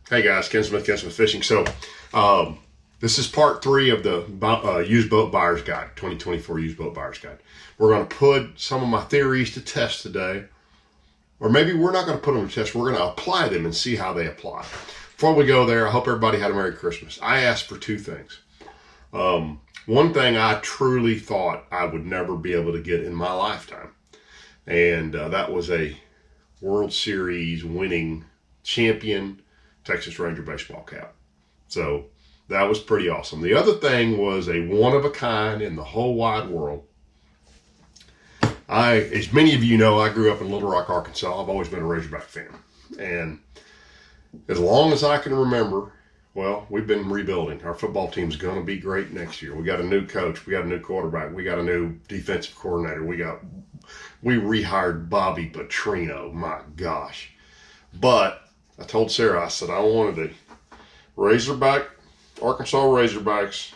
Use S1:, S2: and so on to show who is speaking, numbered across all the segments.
S1: Hey guys, Ken Smith Fishing. So this is part 3 of the Used Boat Buyer's Guide, 2024 Used Boat Buyer's Guide. We're going to put some of my theories to test today, or maybe we're not going to put them to test. We're going to apply them and see how they apply. Before we go there, I hope everybody had a Merry Christmas. I asked for 2 things. One thing I truly thought I would never be able to get in my lifetime, and that was a World Series winning champion Texas Ranger baseball cap. So that was pretty awesome. The other thing was a one-of-a-kind in the whole wide world. As many of you know, I grew up in Little Rock, Arkansas. I've always been a Razorback fan. And as long as I can remember, well, we've been rebuilding. Our football team's going to be great next year. We got a new coach. We got a new quarterback. We got a new defensive coordinator. We rehired Bobby Petrino. My gosh. But I told Sarah, I said, I wanted a Arkansas Razorbacks.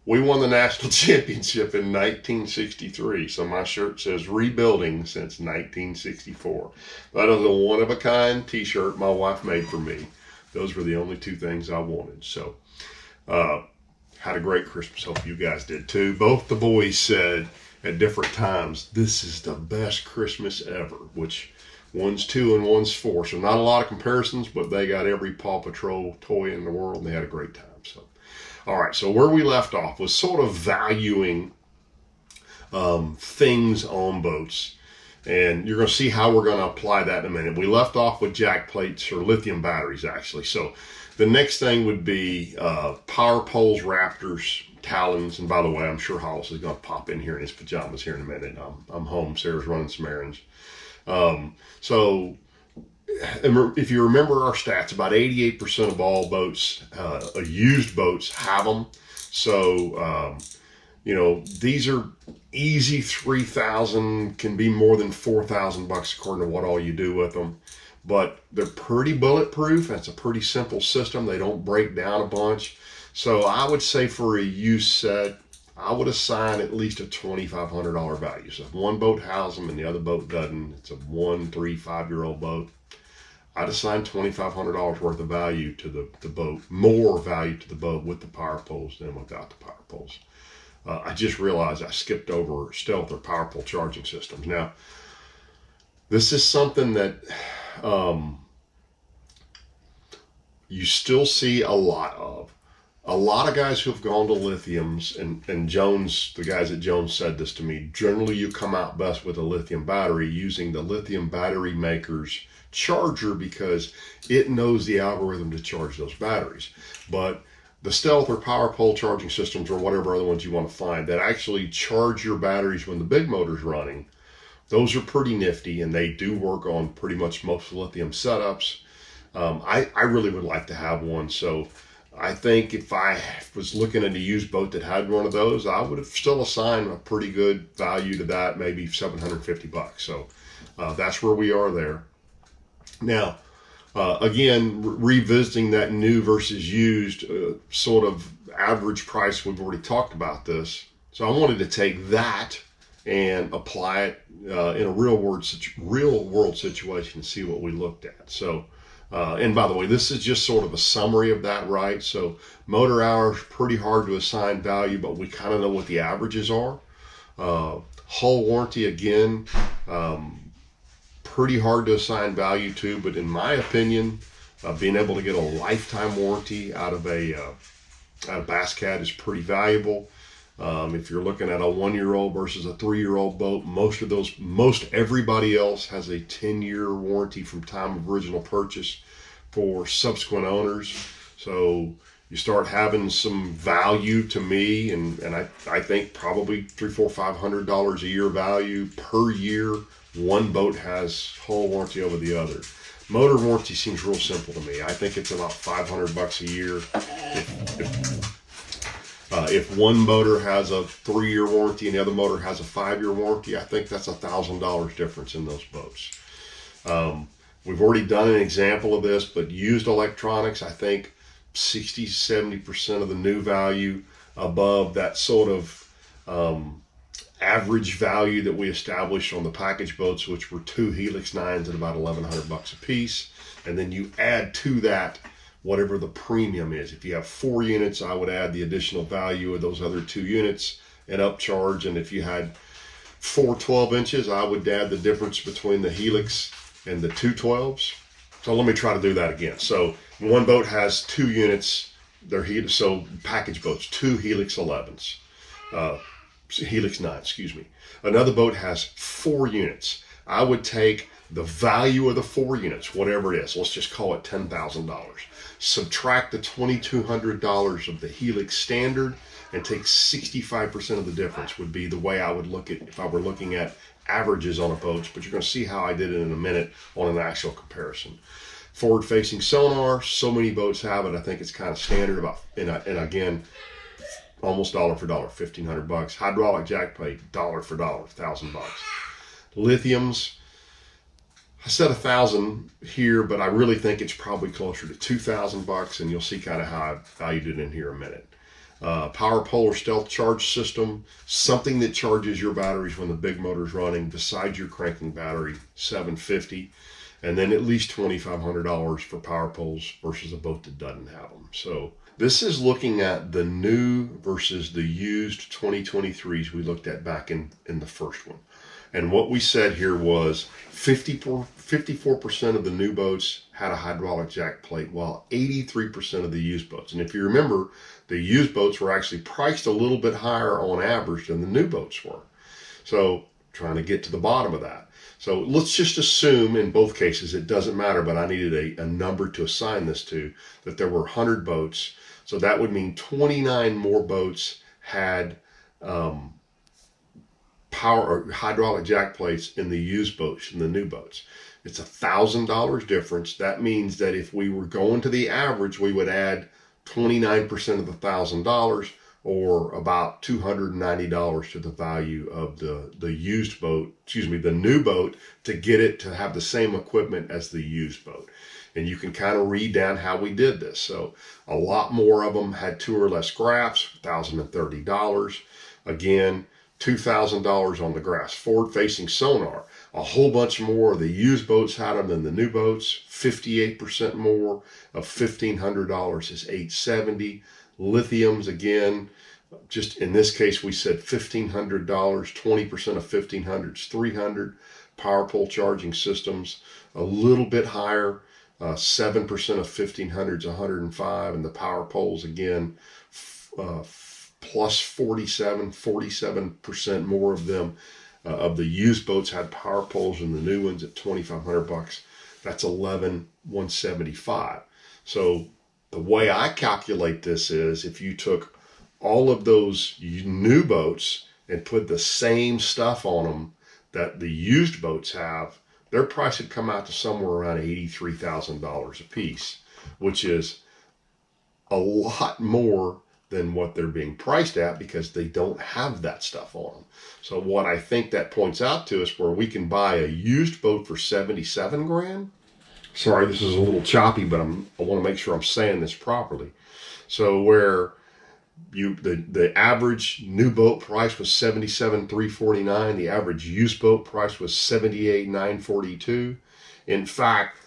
S1: We won the national championship in 1963. So my shirt says rebuilding since 1964. That is a one-of-a-kind t-shirt my wife made for me. Those were the only 2 things I wanted. So had a great Christmas. Hope you guys did too. Both the boys said at different times, this is the best Christmas ever, which one's 2 and one's 4. So not a lot of comparisons, but they got every Paw Patrol toy in the world and they had a great time. So, all right. So where we left off was sort of valuing things on boats. And you're going to see how we're going to apply that in a minute. We left off with jack plates, or lithium batteries, actually. So the next thing would be power poles, Raptors, Talons. And by the way, I'm sure Hollis is going to pop in here in his pajamas here in a minute. I'm home. Sarah's running some errands. So if you remember our stats, about 88% of all boats, used boats, have them. So, these are easy 3,000, can be more than 4,000 bucks according to what all you do with them. But they're pretty bulletproof. It's a pretty simple system. They don't break down a bunch. So I would say for a used set, I would assign at least a $2,500 value. So if one boat has them and the other boat doesn't, it's a 1, 3, 5-year-old boat, I'd assign $2,500 worth of value to the boat, more value to the boat with the power poles than without the power poles. I just realized I skipped over stealth or power pole charging systems. Now, this is something that you still see a lot of. A lot of guys who have gone to lithiums, and Jones, the guys at Jones said this to me, generally you come out best with a lithium battery using the lithium battery maker's charger because it knows the algorithm to charge those batteries. But the stealth or power pole charging systems, or whatever other ones you want to find, that actually charge your batteries when the big motor's running, those are pretty nifty, and they do work on pretty much most lithium setups. I really would like to have one. So I think if I was looking at a used boat that had one of those, I would have still assigned a pretty good value to that, maybe 750 bucks. So that's where we are there. Now, again, revisiting that new versus used sort of average price, we've already talked about this. So I wanted to take that and apply it in a real world situation and see what we looked at. So, and by the way, this is just sort of a summary of that, right? So motor hours, pretty hard to assign value, but we kind of know what the averages are. Hull warranty, again, pretty hard to assign value to, but in my opinion, being able to get a lifetime warranty out of a Bass Cat is pretty valuable. If you're looking at a 1-year-old versus a 3-year-old boat, most everybody else has a 10-year warranty from time of original purchase for subsequent owners. So you start having some value to me, and I think probably $300, $400, $500 a year value per year. One boat has whole warranty over the other. Motor warranty seems real simple to me. I think it's about $500 a year. If one motor has a 3-year warranty and the other motor has a 5-year warranty, I think that's $1,000 difference in those boats. We've already done an example of this, but used electronics, I think 60-70% of the new value above that sort of average value that we established on the package boats, which were 2 Helix 9s at about $1,100 a piece. And then you add to that whatever the premium is. If you have 4 units, I would add the additional value of those other 2 units and upcharge. And if you had 4 12-inches, I would add the difference between the Helix and the 2 12s. So let me try to do that again. So one boat has 2 units, they're so package boats, 2 Helix 11s, Helix 9, excuse me. Another boat has 4 units. I would take the value of the 4 units, whatever it is, let's just call it $10,000. Subtract the $2,200 of the Helix standard and take 65% of the difference would be the way I would look at if I were looking at averages on a boat, but you're going to see how I did it in a minute on an actual comparison. Forward facing sonar, so many boats have it. I think it's kind of standard about, and again, almost dollar for dollar, $1,500. Hydraulic jack plate, dollar for dollar, $1,000. Lithiums, I said 1,000 here, but I really think it's probably closer to $2,000, and you'll see kind of how I valued it in here in a minute. Power pole or stealth charge system, something that charges your batteries when the big motor's running besides your cranking battery, $750, and then at least $2,500 for power poles versus a boat that doesn't have them. So this is looking at the new versus the used 2023s we looked at back in the first one. And what we said here was 54% of the new boats had a hydraulic jack plate, while 83% of the used boats. And if you remember, the used boats were actually priced a little bit higher on average than the new boats were. So trying to get to the bottom of that. So let's just assume in both cases, it doesn't matter, but I needed a number to assign this to, that there were 100 boats. So that would mean 29 more boats had power or hydraulic jack plates in the used boats and the new boats. It's $1,000 difference. That means that if we were going to the average, we would add 29% of the $1,000, or about $290 to the value of the used boat, the new boat, to get it to have the same equipment as the used boat. And you can kind of read down how we did this. So a lot more of them had 2 or less graphs, $1,030. Again, $2,000 on the graphs. Forward facing sonar, a whole bunch more of the used boats had them than the new boats. 58% more of $1,500 is $870. Lithiums, again, just in this case we said $1,500. 20% of $1,500 is $300. Power pole charging systems, a little bit higher. 7% of $1,500 is $105, and the power poles, again, plus 47% more of them of the used boats had power poles than the new ones at $2,500. That's $11,175. So the way I calculate this is if you took all of those new boats and put the same stuff on them that the used boats have, their price would come out to somewhere around $83,000 a piece, which is a lot more than what they're being priced at because they don't have that stuff on them. So what I think that points out to us, where we can buy a used boat for 77 grand. Sorry, this is a little choppy, but I want to make sure I'm saying this properly. So where the average new boat price was $77,349, the average used boat price was $78,942. In fact,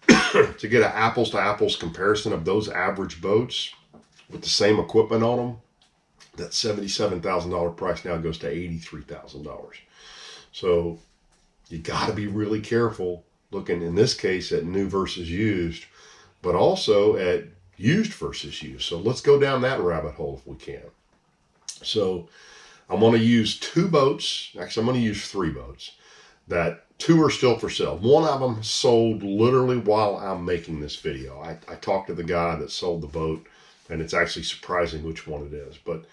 S1: to get an apples to apples comparison of those average boats with the same equipment on them, that $77,000 price now goes to $83,000. So you got to be really careful looking in this case at new versus used, but also at used versus used. So let's go down that rabbit hole if we can. So I'm going to use 2 boats. Actually, I'm going to use 3 boats. That 2 are still for sale. One of them sold literally while I'm making this video. I talked to the guy that sold the boat, and it's actually surprising which one it is. But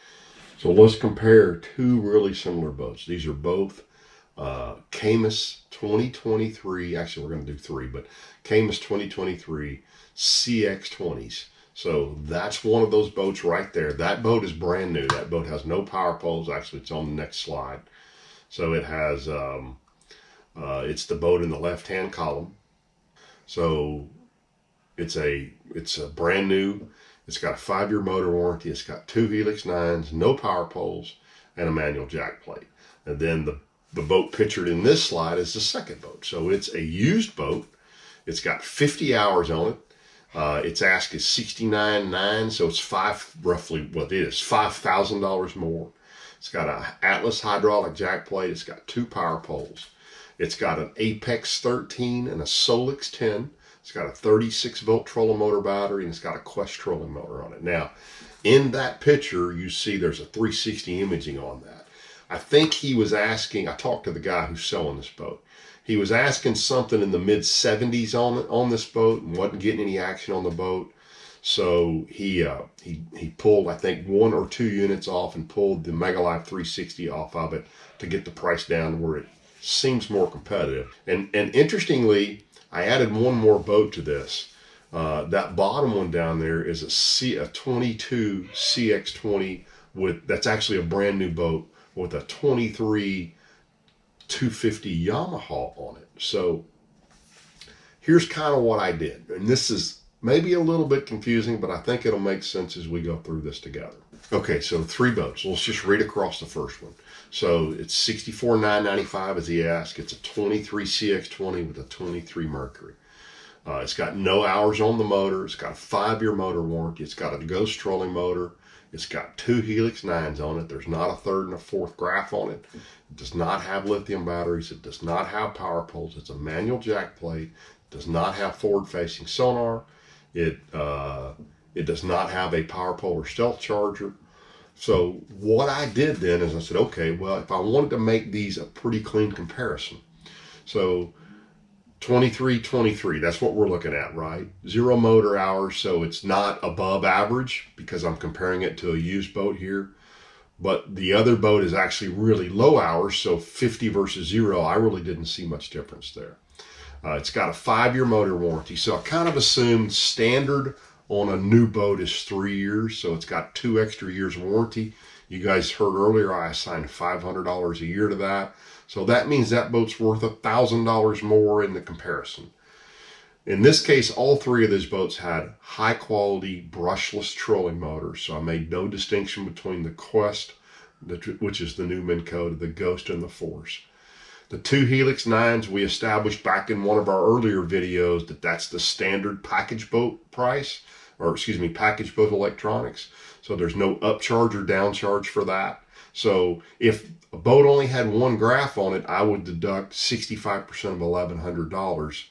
S1: so let's compare 2 really similar boats. These are both Caymas 2023. Actually, we're going to do 3, but Caymas 2023 CX20s. So that's one of those boats right there. That boat is brand new. That boat has no power poles. Actually, it's on the next slide. So it has, it's the boat in the left-hand column. So it's a brand new. It's got a 5-year motor warranty. It's got 2 Helix 9s, no power poles, and a manual jack plate. And then the boat pictured in this slide is the second boat. So it's a used boat. It's got 50 hours on it. Its ask is $69,900, so it's roughly what it is, $5,000 more. It's got an Atlas hydraulic jack plate. It's got 2 power poles. It's got an Apex 13 and a Solix 10. It's got a 36-volt trolling motor battery, and it's got a Quest trolling motor on it. Now, in that picture, you see there's a 360 imaging on that. I think he was asking, I talked to the guy who's selling this boat. He was asking something in the mid-70s on this boat and wasn't getting any action on the boat. So he pulled, I think, 1 or 2 units off and pulled the Megalife 360 off of it to get the price down to where it seems more competitive. And interestingly, I added one more boat to this. That bottom one down there is a 22 CX20 that's actually a brand new boat with a 23 250 Yamaha on it. So here's kind of what I did. And this is maybe a little bit confusing, but I think it'll make sense as we go through this together. Okay, so 3 boats. Let's just read across the first one. So it's $64,995 as the ask. It's a 23 CX20 with a 23 Mercury. It's got no hours on the motor. It's got a 5-year motor warranty. It's got a Ghost trolling motor. It's got 2 Helix 9s on it. There's not a 3rd and a 4th graph on it. It does not have lithium batteries. It does not have power poles. It's a manual jack plate. It does not have forward facing sonar. It does not have a power pole or stealth charger. So what I did then is I said, okay, well, if I wanted to make these a pretty clean comparison. So 23, that's what we're looking at, right? 0 motor hours, so it's not above average because I'm comparing it to a used boat here. But the other boat is actually really low hours, so 50 versus 0, I really didn't see much difference there. It's got a 5-year motor warranty, so I kind of assumed standard on a new boat is 3 years, so it's got 2 extra years warranty. You guys heard earlier I assigned $500 a year to that. So that means that boat's worth $1,000 more in the comparison. In this case, all 3 of those boats had high quality brushless trolling motors. So I made no distinction between the Quest, which is the new Minn Kota, the Ghost, and the Force. The 2 Helix 9s we established back in one of our earlier videos that's the standard package boat price, or excuse me, package boat electronics. So there's no upcharge or downcharge for that. So if a boat only had 1 graph on it, I would deduct 65% of $1,100,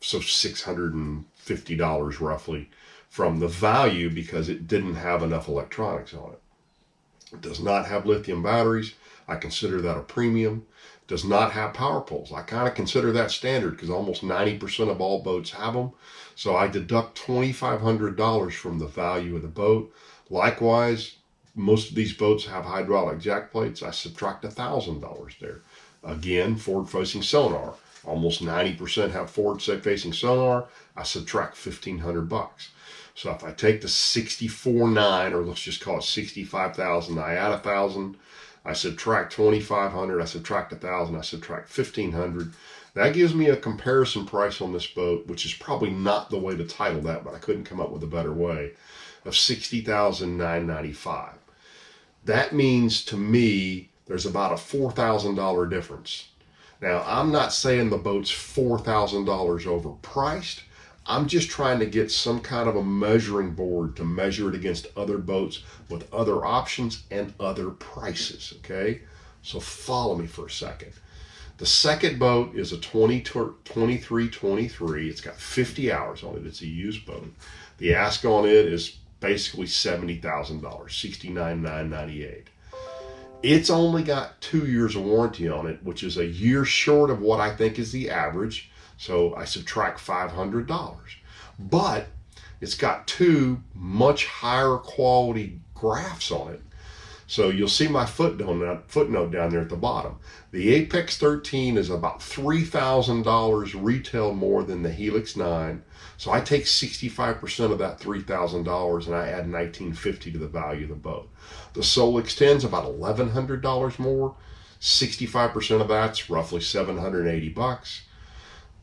S1: so $650 roughly from the value because it didn't have enough electronics on it. It does not have lithium batteries. I consider that a premium. It does not have power poles. I kind of consider that standard because almost 90% of all boats have them. So I deduct $2,500 from the value of the boat. Likewise, most of these boats have hydraulic jack plates. I subtract $1,000 there. Again, forward facing sonar. Almost 90% have forward facing sonar. I subtract $1,500. So if I take the 64.9, or let's just call it 65,000, I add 1,000. I subtract 2,500. I subtract 1,000. I subtract 1,500. That gives me a comparison price on this boat, which is probably not the way to title that, but I couldn't come up with a better way, of $60,995. That means to me there's about a $4,000 difference. Now, I'm not saying the boat's $4,000 overpriced. I'm just trying to get some kind of a measuring board to measure it against other boats with other options and other prices, okay? So follow me for a second. The second boat is a 23. It's got 50 hours on it. It's a used boat. The ask on it is basically $70,000, $69,998. It's only got 2 years of warranty on it, which is a year short of what I think is the average. So I subtract $500. But it's got 2 much higher quality graphs on it. So you'll see my footnote down there at the bottom. The Apex 13 is about $3,000 retail more than the Helix 9. So I take 65% of that $3,000 and I add $1,950 to the value of the boat. The Solix 10 is about $1,100 more. 65% of that's roughly $780.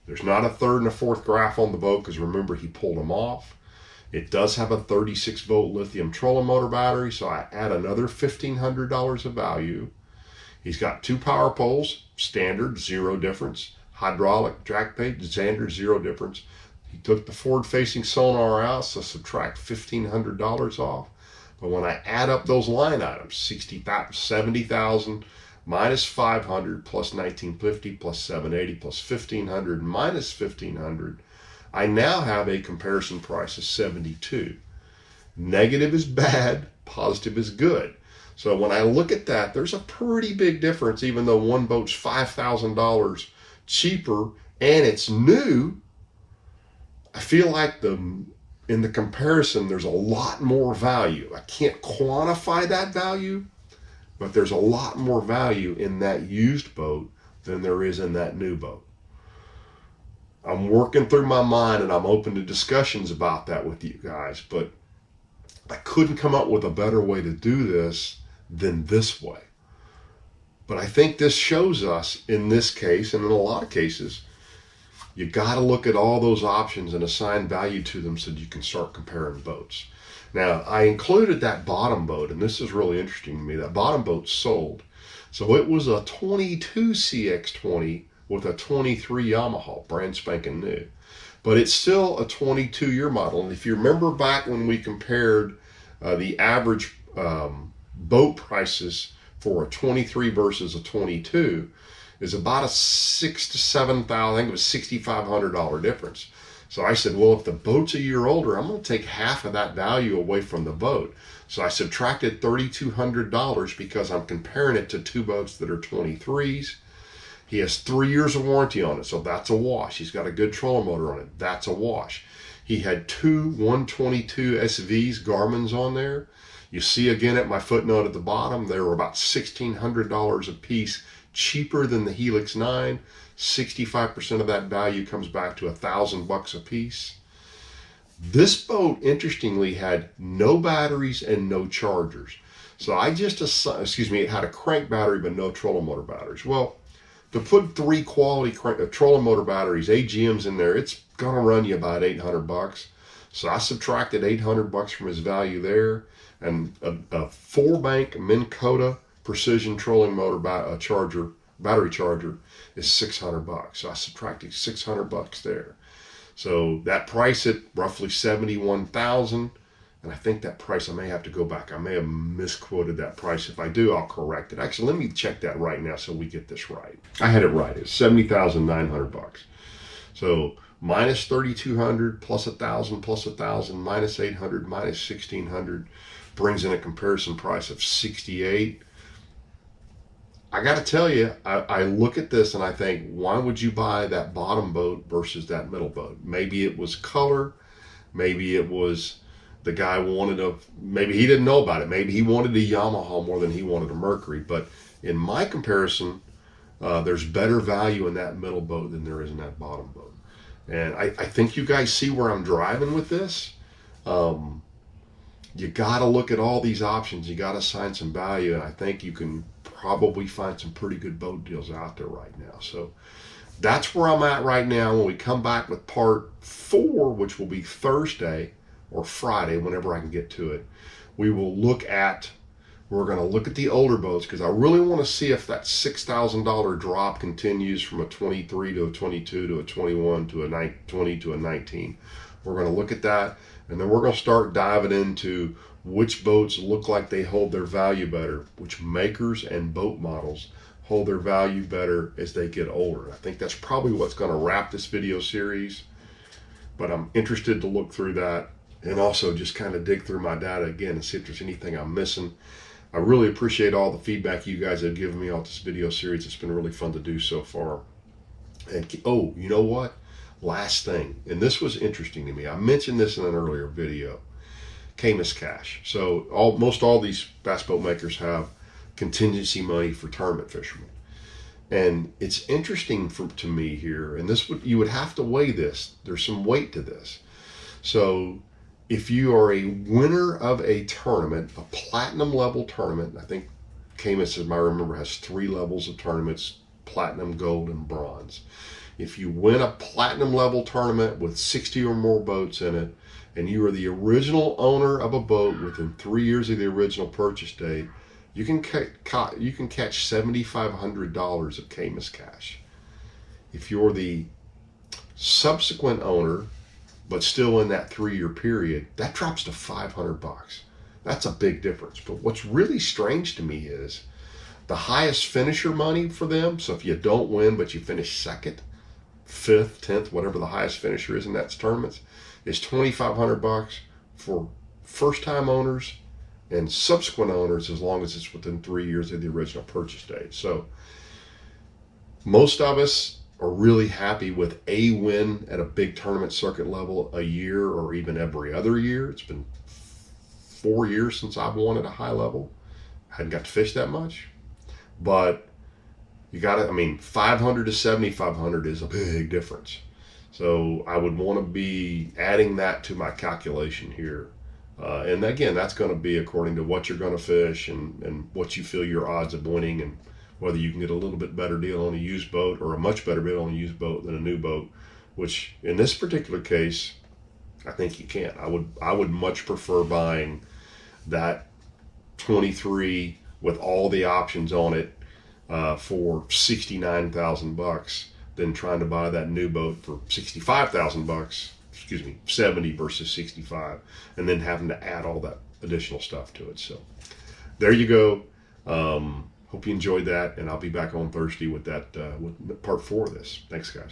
S1: There's not a 3rd and a 4th graph on the boat because remember he pulled them off. It does have a 36-volt lithium trolling motor battery, so I add another $1,500 of value. He's got 2 power poles, standard, 0 difference. Hydraulic jack plate, standard, 0 difference. He took the forward facing sonar out, so subtract $1,500 off. But when I add up those line items, 70,000 minus 500 plus 1950 plus 780 plus 1,500 minus 1,500, I now have a comparison price of 72. Negative is bad, positive is good. So when I look at that, there's a pretty big difference, even though one boat's $5,000 cheaper and it's new. I feel like in the comparison, there's a lot more value. I can't quantify that value, but there's a lot more value in that used boat than there is in that new boat. I'm working through my mind and I'm open to discussions about that with you guys, but I couldn't come up with a better way to do this than this way. But I think this shows us in this case, and in a lot of cases, you got to look at all those options and assign value to them so that you can start comparing boats. Now, I included that bottom boat, and this is really interesting to me. That bottom boat sold. So it was a 22 CX20 with a 23 Yamaha, brand spanking new. But it's still a 22-year model. And if you remember back when we compared the average boat prices for a 23 versus a 22, is about a $6,000 to $7,000, I think it was $6,500 difference. So I said, well, if the boat's a year older, I'm going to take half of that value away from the boat. So I subtracted $3,200 because I'm comparing it to two boats that are 23s. He has 3 years of warranty on it, so that's a wash. He's got a good trolling motor on it. That's a wash. He had two 122 SVs, Garmin's on there. You see again at my footnote at the bottom, they were about $1,600 a piece cheaper than the Helix 9. 65% of that value comes back to $1,000 a piece. This boat, interestingly, had no batteries and no chargers. So I just, it had a crank battery but no trolling motor batteries. Well, to put 3 quality trolling motor batteries, AGMs in there, it's gonna run you about $800. So I subtracted $800 from his value there, and a 4-bank Minn Kota precision trolling motor battery charger is $600. So I subtracted $600 there. So that price at roughly $71,000, and I think that price, I may have to go back. I may have misquoted that price. If I do, I'll correct it. Actually, let me check that right now so we get this right. I had it right. It's $70,900. So minus $3,200 plus $1,000 plus $1,000 minus $800 minus $1,600 brings in a comparison price of $68,000. I got to tell you, I look at this and I think, why would you buy that bottom boat versus that middle boat? Maybe it was color. Maybe it was the guy maybe he didn't know about it. Maybe he wanted a Yamaha more than he wanted a Mercury. But in my comparison, there's better value in that middle boat than there is in that bottom boat. And I think you guys see where I'm driving with this. You got to look at all these options. You got to assign some value. And I think you can probably find some pretty good boat deals out there right now. So that's where I'm at right now. When we come back with part 4, which will be Thursday or Friday, whenever I can get to it, we're going to look at the older boats, because I really want to see if that $6,000 drop continues from a 23 to a 22 to a 21 to a 20 to a 19. We're going to look at that, and then we're going to start diving into which boats look like they hold their value better, which makers and boat models hold their value better as they get older. I think that's probably what's going to wrap this video series, but I'm interested to look through that and also just kind of dig through my data again and see if there's anything I'm missing. I really appreciate all the feedback you guys have given me on this video series. It's been really fun to do so far. And oh, you know what? Last thing, and this was interesting to me. I mentioned this in an earlier video. Caymas cash. So most all these bass boat makers have contingency money for tournament fishermen. And it's interesting to me here, and you would have to weigh this. There's some weight to this. So if you are a winner of a tournament, a platinum level tournament, I think Caymas, as I remember, has 3 levels of tournaments: platinum, gold, and bronze. If you win a platinum level tournament with 60 or more boats in it, and you are the original owner of a boat within 3 years of the original purchase date, you can catch $7,500 of Caymas cash. If you're the subsequent owner but still in that 3-year period, that drops to $500. That's a big difference. But what's really strange to me is the highest finisher money for them. So if you don't win, but you finish second, fifth, 10th, whatever the highest finisher is in that tournament, is $2,500 for first-time owners and subsequent owners, as long as it's within 3 years of the original purchase date. So most of us are really happy with a win at a big tournament circuit level a year, or even every other year. It's been 4 years since I've won at a high level. I hadn't got to fish that much, but you got to, I mean, 500 to 7,500 is a big difference. So I would want to be adding that to my calculation here. And again, that's going to be according to what you're going to fish and what you feel your odds of winning, and whether you can get a little bit better deal on a used boat or a much better deal on a used boat than a new boat, which in this particular case, I think you can. I would much prefer buying that 23 with all the options on it for $69,000 than trying to buy that new boat for $65,000. Excuse me, 70 versus 65, and then having to add all that additional stuff to it. So there you go. Hope you enjoyed that, and I'll be back on Thursday with that with part 4 of this. Thanks, guys.